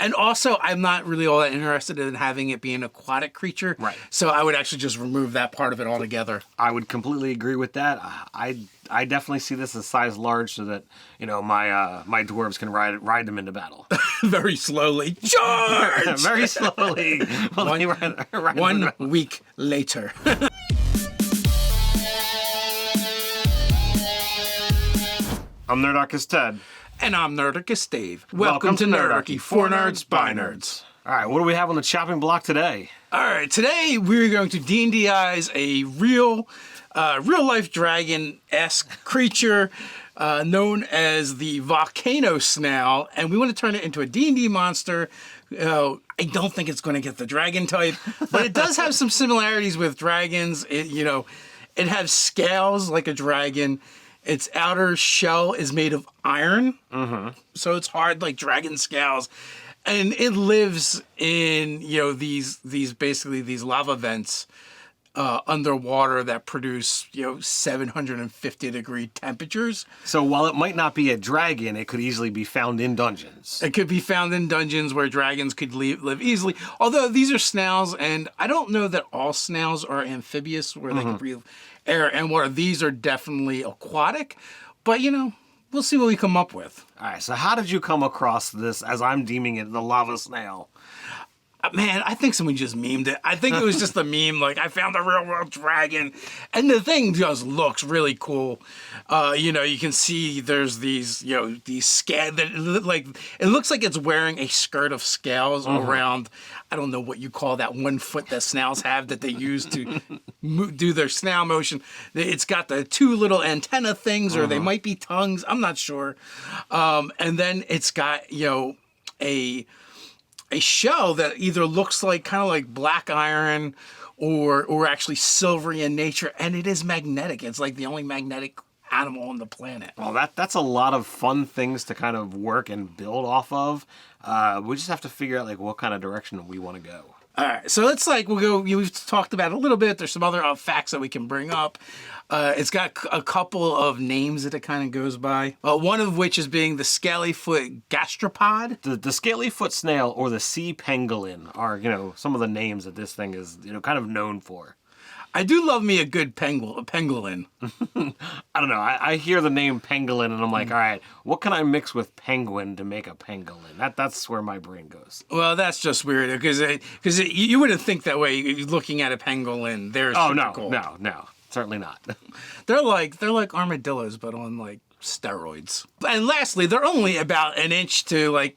And also, I'm not really all that interested in having it be an aquatic creature. Right. So I would actually just remove that part of it altogether. I would completely agree with that. I definitely see this as size large so that, you know, my dwarves can ride them into battle. Very slowly. Charge! Very slowly. One week later. I'm Nerdarchy Ted. And I'm Nerdarchy Dave. Welcome to Nerdarchy, for nerds, by nerds. All right, what do we have on the chopping block today? All right, today we're going to D&Dize a real life dragon-esque creature known as the Volcano Snail, and we want to turn it into a D&D monster. I don't think it's going to get the dragon type, but it does have some similarities with dragons. It has scales like a dragon. Its outer shell is made of iron, so it's hard like dragon scales. And it lives in, these lava vents underwater that produce, 750 degree temperatures. So while it might not be a dragon, it could easily be found in dungeons. It could be found in dungeons where dragons could live easily. Although these are snails, and I don't know that all snails are amphibious where they can breathe air and water. These are definitely aquatic, but, we'll see what we come up with. All right, so how did you come across this, as I'm deeming it, the Lava Snail? Man, I think someone just memed it. I think it was just a meme, like, I found a real world dragon. And the thing just looks really cool. You can see there's these, these scales that it looks like it's wearing a skirt of scales around, I don't know what you call that 1 foot that snails have that they use to do their snail motion. It's got the two little antenna things, or they might be tongues. I'm not sure. And then it's got, a shell that either looks like kind of like black iron or actually silvery in nature, and it is magnetic. It's like the only magnetic animal on the planet. Well, that's a lot of fun things to kind of work and build off of. We just have to figure out like what kind of direction we want to go. All right, so let's we'll go. We've talked about it a little bit. There's some other facts that we can bring up. It's got a couple of names that it kind of goes by. One of which is being the scalyfoot gastropod. The scalyfoot snail or the sea pangolin are, some of the names that this thing is, kind of known for. I do love me a good pangolin. I don't know. I hear the name pangolin and I'm like, all right, what can I mix with penguin to make a pangolin? That's where my brain goes. Well, that's just weird because you wouldn't think that way looking at a pangolin. They're super cool. No, certainly not. They're like armadillos, but on like steroids. And lastly, they're only about an inch to like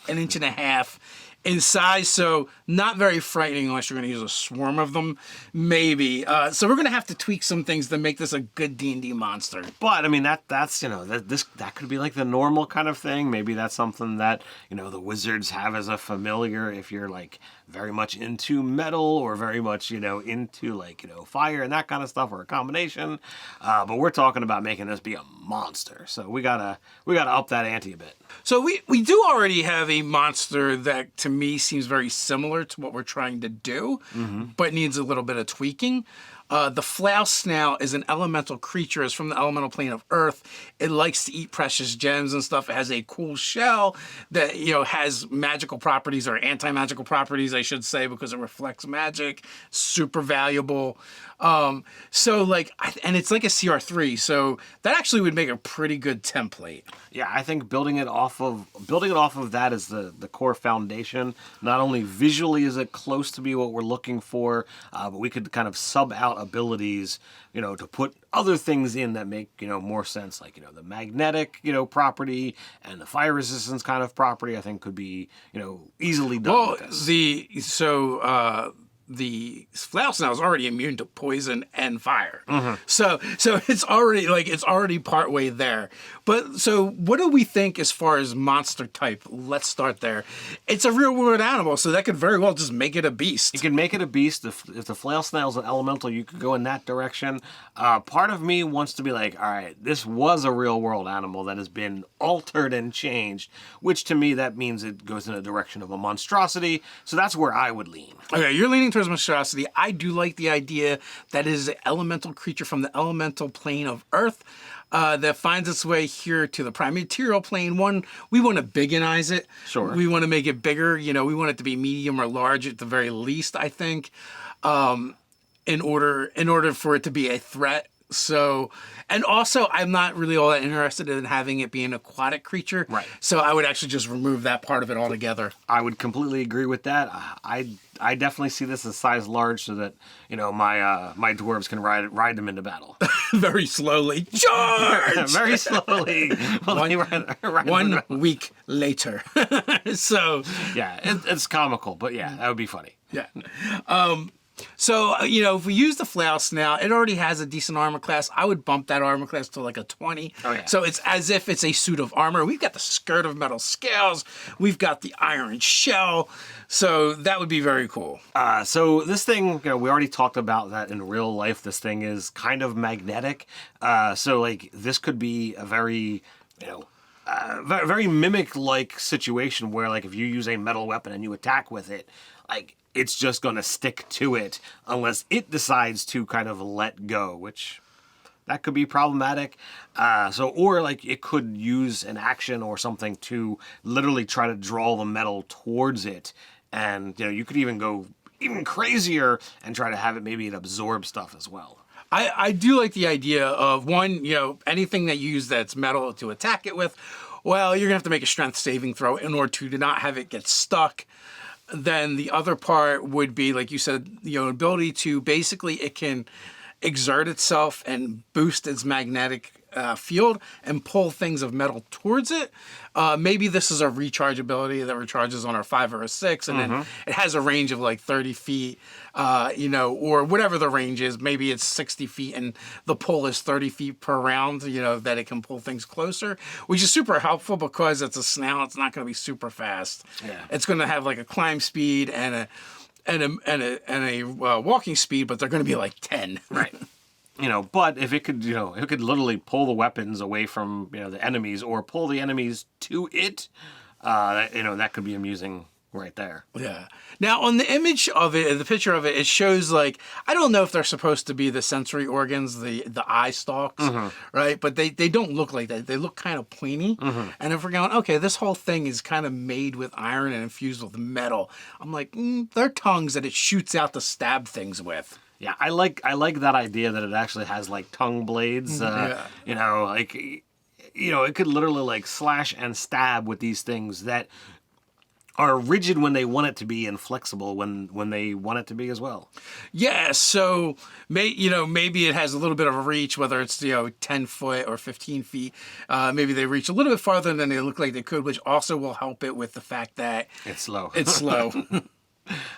an inch and a half in size, so not very frightening unless you're going to use a swarm of them, maybe. So we're going to have to tweak some things to make this a good D&D monster. But I mean, that could be like the normal kind of thing. Maybe that's something that the wizards have as a familiar if you're like very much into metal or very much into like fire and that kind of stuff, or a combination. But we're talking about making this be a monster, so we gotta up that ante a bit. So we do already have a monster that to me seems very similar to what we're trying to do, but needs a little bit of tweaking. The Lava Snail is an elemental creature. It's from the elemental plane of Earth. It likes to eat precious gems and stuff. It has a cool shell that, has magical properties, or anti-magical properties, I should say, because it reflects magic. Super valuable. And it's like a CR3, so that actually would make a pretty good template. Yeah, I think building it off of that is the core foundation. Not only visually is it close to be what we're looking for, but we could kind of sub out abilities, to put other things in that make, more sense, like, the magnetic, property and the fire resistance kind of property, I think could be, easily done with this. The Lava Snail is already immune to poison and fire. So it's already partway there. But so what do we think as far as monster type? Let's start there. It's a real world animal, so that could very well just make it a beast. You can make it a beast. If the Lava Snail is an elemental, you could go in that direction. Part of me wants to be like, all right, this was a real world animal that has been altered and changed, which to me that means it goes in a direction of a monstrosity. So that's where I would lean. Okay, you're leaning towards monstrosity. I do like the idea that it is an elemental creature from the elemental plane of Earth. that finds its way here to the prime material plane. One, we want to bigginize it. Sure. We want to make it bigger. We want it to be medium or large at the very least, I think, in order for it to be a threat. So, and also, I'm not really all that interested in having it be an aquatic creature. Right. So I would actually just remove that part of it altogether. I would completely agree with that. I definitely see this as size large so that, my dwarves can ride them into battle. Very slowly. Charge! Very slowly. One week later. So, yeah, it's comical, but yeah, that would be funny. yeah. So, if we use the flail snail, it already has a decent armor class. I would bump that armor class to like a 20. Oh, yeah. So it's as if it's a suit of armor. We've got the skirt of metal scales. We've got the iron shell. So that would be very cool. So this thing, we already talked about that in real life. This thing is kind of magnetic. So like this could be a very, very mimic-like situation where like if you use a metal weapon and you attack with it, like it's just going to stick to it unless it decides to kind of let go, which that could be problematic. Or like it could use an action or something to literally try to draw the metal towards it. And, you could even go even crazier and try to have it, maybe it absorb stuff as well. I do like the idea of one, anything that you use that's metal to attack it with, well, you're going to have to make a strength saving throw in order to not have it get stuck. Then the other part would be, like you said, ability to basically it can exert itself and boost its magnetic field and pull things of metal towards it. Maybe this is a recharge ability that recharges on our 5 or a 6, and then it has a range of like 30 feet, or whatever the range is. Maybe it's 60 feet and the pull is 30 feet per round, that it can pull things closer, which is super helpful because it's a snail. It's not going to be super fast. Yeah. It's going to have like a climb speed and a walking speed, but they're going to be like 10. Right. But if it could, it could literally pull the weapons away from, the enemies or pull the enemies to it, that could be amusing right there. Yeah. Now, on the image of it, the picture of it, it shows like, I don't know if they're supposed to be the sensory organs, the eye stalks, right? But they don't look like that. They look kind of pointy. And if we're going, okay, this whole thing is kind of made with iron and infused with metal, I'm like, they're tongues that it shoots out to stab things with. Yeah, I like that idea that it actually has like tongue blades. It could literally like slash and stab with these things that are rigid when they want it to be and flexible when they want it to be as well. Yeah, so maybe it has a little bit of a reach, whether it's 10 foot or 15 feet. Maybe they reach a little bit farther than they look like they could, which also will help it with the fact that it's slow. It's slow.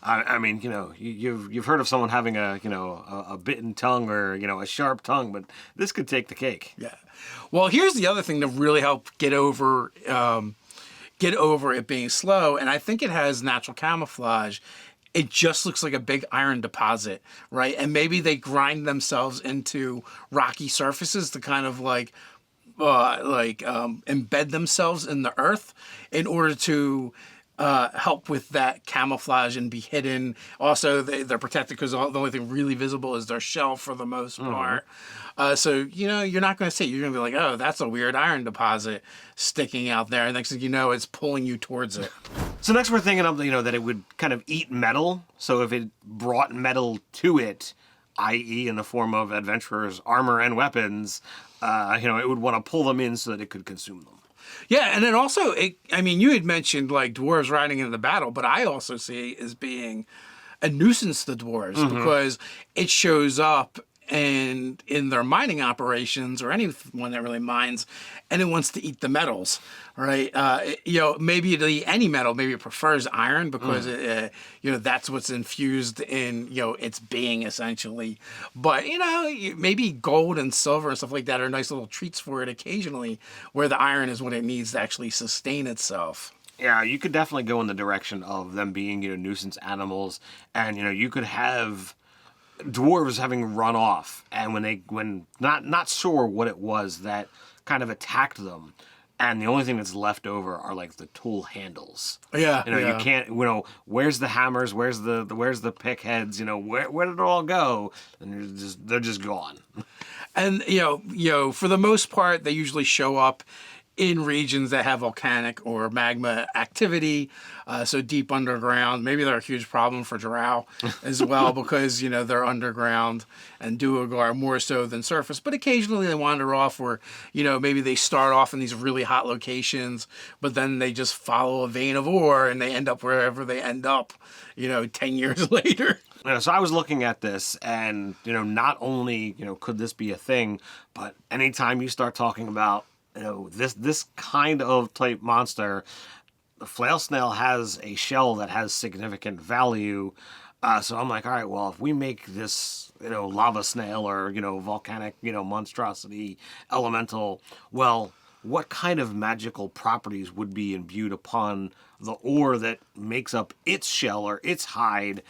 I mean, you've heard of someone having a bitten tongue or a sharp tongue, but this could take the cake. Yeah. Well, here's the other thing to really help get over it being slow, and I think it has natural camouflage. It just looks like a big iron deposit, right? And maybe they grind themselves into rocky surfaces to kind of embed themselves in the earth in order to help with that camouflage and be hidden. Also, they're protected because the only thing really visible is their shell for the most part. So, you're not going to see it. You're going to be like, oh, that's a weird iron deposit sticking out there. And next thing you know, it's pulling you towards it. So next we're thinking of, that it would kind of eat metal. So if it brought metal to it, i.e. in the form of adventurers' armor and weapons, it would want to pull them in so that it could consume them. Yeah, and then also, you had mentioned like dwarves riding into the battle, but I also see it as being a nuisance to dwarves because it shows up and in their mining operations or anyone that really mines, and it wants to eat the metals, right? Maybe it'll eat any metal. Maybe it prefers iron because that's what's infused in its being essentially. But maybe gold and silver and stuff like that are nice little treats for it occasionally, where the iron is what it needs to actually sustain itself. Yeah, you could definitely go in the direction of them being nuisance animals, and you could have dwarves having run off, and when not sure what it was that kind of attacked them, and the only thing that's left over are like the tool handles. Yeah, you can't. Where's the hammers? Where's the pick heads? Where did it all go? And they're just gone. And for the most part, they usually show up in regions that have volcanic or magma activity, so deep underground. Maybe they're a huge problem for Drow as well because, they're underground, and Duergar more so than surface. But occasionally they wander off where, maybe they start off in these really hot locations, but then they just follow a vein of ore and they end up wherever they end up, 10 years later. So I was looking at this and, not only, could this be a thing, but anytime you start talking about this kind of type monster, the flail snail has a shell that has significant value. So I'm like, all right, well, if we make this, lava snail or, volcanic, monstrosity elemental, well, what kind of magical properties would be imbued upon the ore that makes up its shell or its hide?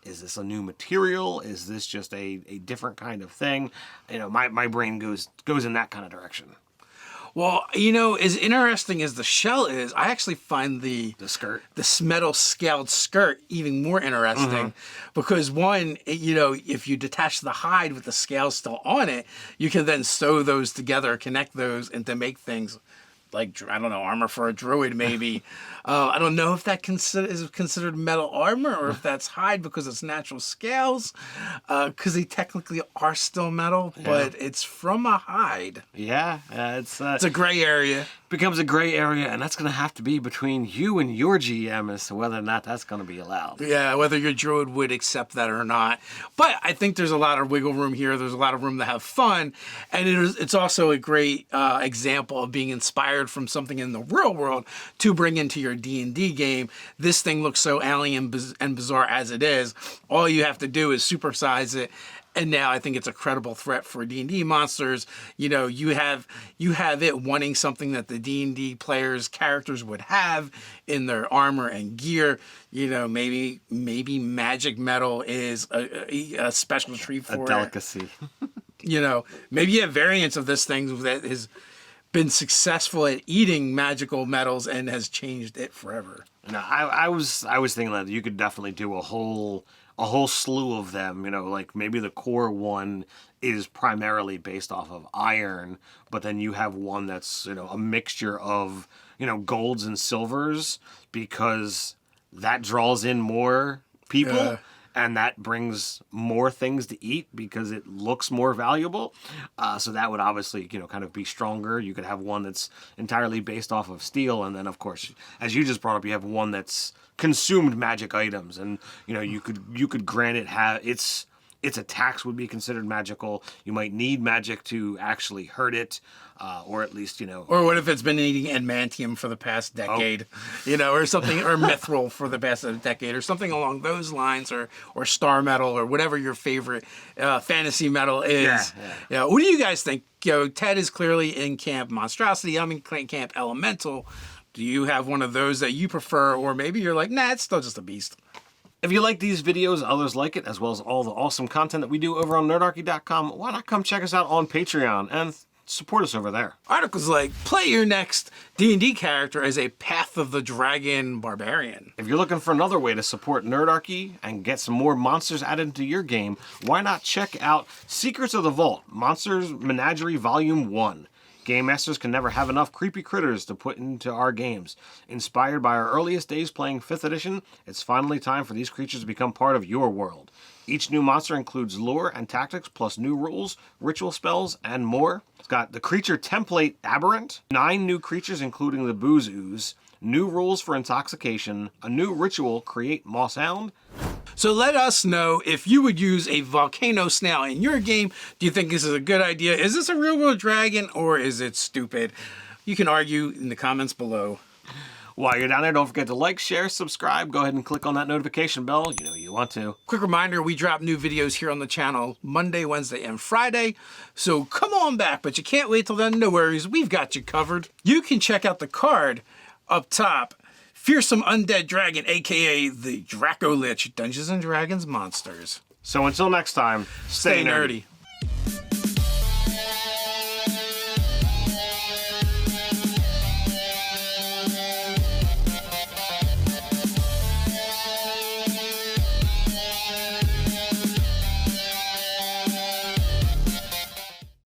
Is this a new material? Is this just a different kind of thing? My brain goes in that kind of direction. Well, as interesting as the shell is, I actually find the skirt, this metal scaled skirt, even more interesting because one, if you detach the hide with the scales still on it, you can then sew those together, connect those, and to make things like, I don't know, armor for a druid maybe. I don't know if that is considered metal armor or if that's hide because it's natural scales, because they technically are still metal, but it's from a hide. Yeah, it's a gray area. Becomes a gray area, and that's going to have to be between you and your GM as to whether or not that's going to be allowed. Yeah, whether your druid would accept that or not. But I think there's a lot of wiggle room here. There's a lot of room to have fun, and it's also a great example of being inspired from something in the real world to bring into your D&D game. This thing looks so alien and bizarre as it is. All you have to do is supersize it. And now I think it's a credible threat for D&D monsters. You have it wanting something that the D&D players' characters would have in their armor and gear. Maybe magic metal is a special treat for a delicacy. Maybe you have variants of this thing that has been successful at eating magical metals and has changed it forever. I was thinking that you could definitely do a whole slew of them, like maybe the core one is primarily based off of iron, but then you have one that's, a mixture of, golds and silvers, because that draws in more people and that brings more things to eat because it looks more valuable. So that would obviously, kind of be stronger. You could have one that's entirely based off of steel. And then, of course, as you just brought up, you have one that's consumed magic items, and you could grant it its attacks would be considered magical. You might need magic to actually hurt it, or at least Or what if it's been eating adamantium for the past decade, or something, or mithril for the past decade, or something along those lines, or star metal, or whatever your favorite fantasy metal is. Yeah. What do you guys think? Ted is clearly in camp monstrosity. I'm in camp elemental. Do you have one of those that you prefer, or maybe you're like, nah, it's still just a beast? If you like these videos, others like it, as well as all the awesome content that we do over on Nerdarchy.com, why not come check us out on Patreon and support us over there? Articles like, play your next D&D character as a Path of the Dragon barbarian. If you're looking for another way to support Nerdarchy and get some more monsters added into your game, why not check out Secrets of the Vault, Monsters Menagerie Volume 1. Game masters can never have enough creepy critters to put into our games. Inspired by our earliest days playing 5th edition, it's finally time for these creatures to become part of your world. Each new monster includes lore and tactics, plus new rules, ritual spells, and more. It's got the creature template Aberrant, 9 new creatures including the Booze Ooze, new rules for intoxication, a new ritual, Create Moss Hound. So let us know if you would use a Volcano Snail in your game. Do you think this is a good idea? Is this a real world dragon, or is it stupid? You can argue in the comments below. While you're down there, don't forget to like, share, subscribe. Go ahead and click on that notification bell. You want to. Quick reminder, we drop new videos here on the channel Monday, Wednesday, and Friday. So come on back, but you can't wait till then. No worries, we've got you covered. You can check out the card up top. Fearsome Undead Dragon, a.k.a. the Dracolich, Dungeons & Dragons Monsters. So until next time, stay nerdy. nerdy.